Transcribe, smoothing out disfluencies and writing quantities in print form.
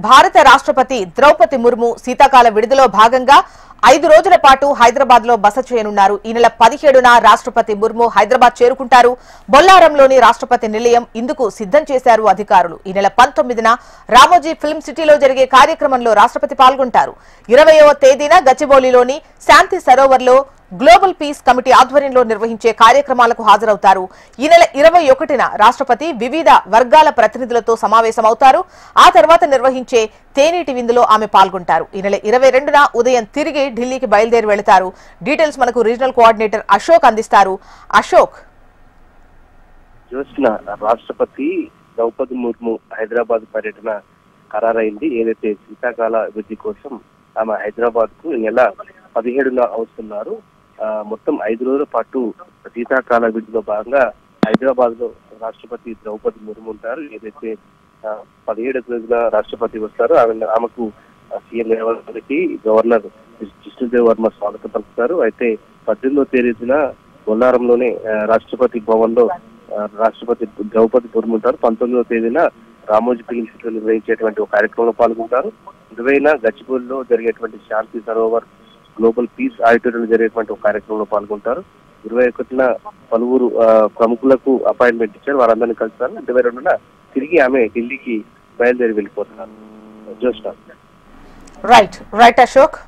భారత రాష్ట్రపతి ద్రౌపది ముర్ము శీతాకాల విడుదలలో భాగంగా 5 రోజుల పాటు హైదరాబాద్ లో బస చేయనున్నారు. ఈ నెల 17న రాష్ట్రపతి ముర్ము హైదరాబాద్ చేరుకుంటారు. బొల్లారంలోని రాష్ట్రపతి నిలయం ఇందుకు సిద్ధం చేశారు అధికారులు. ఈ నెల 19న రామోజీ ఫిల్మ్ సిటీలో జరిగే కార్యక్రమంలో రాష్ట్రపతి పాల్గొంటారు. 20వ తేదీన గచ్చిబౌలిలోని శాంతి సరోవర్లో గ్లోబల్ పీస్ కమిటీ ఆధ్వర్యంలో నిర్వహించే కార్యక్రమాలకు హాజరవుతారు. ఈ నెల 21న రాష్ట్రపతి వివిధ వర్గాల ప్రతినిధులతో సమావేశమవుతారు. ఆ తర్వాత నిర్వహించే తేనీటి విందులో ఆమె పాల్గొంటారు. ఈ నెల 22న ఉదయం తిరిగి ఢిల్లీకి బయలుదేరి వెళతారు. డీటెయిల్స్ మనకు రీజనల్ కోఆర్డినేటర్ అశోక్ అందిస్తారు. అశోక్, రాష్ట్రపతి ద్రౌపది ముర్ము హైదరాబాద్ పర్యటన ఖరారైంది. ఏదైతే శీతాకాల అభివృద్ధి కోసం ఆమె హైదరాబాద్ కు నెల 17న వస్తున్నారు. మొత్తం 5 రోజుల పాటు శీతాకాల విడిలో భాగంగా హైదరాబాద్ లో రాష్ట్రపతి ద్రౌపది ముర్ము ఉంటారు. ఏదైతే 17వ తేదీన రాష్ట్రపతి వస్తారు. ఆమెకు సీఎం రేవంత్ రెడ్డి, గవర్నర్ జిష్ణుదేవ్ వర్మ స్వాగతం పలుకుతారు. అయితే 18వ తేదీన బొల్లారంలోనే రాష్ట్రపతి భవన్ లో రాష్ట్రపతి ద్రౌపది ముర్ము ఉంటారు. 19వ తేదీన రామోజీ ఫిల్మ్ సిటీలో నిర్వహించేటువంటి ఒక కార్యక్రమంలో పాల్గొంటారు. 20న గచ్చిబౌలిలో జరిగేటువంటి శాంతి సరోవర్ గ్లోబల్ పీస్ ఆడిటోరియంలో జరిగేటువంటి ఒక కార్యక్రమంలో పాల్గొంటారు. 21న పలువురు ప్రముఖులకు అపాయింట్మెంట్ ఇచ్చారు. వారందరినీ కలుస్తారు. 22న తిరిగి ఆమె ఢిల్లీకి బయలుదేరి వెళ్ళిపోతున్నారు. రైట్ అశోక్.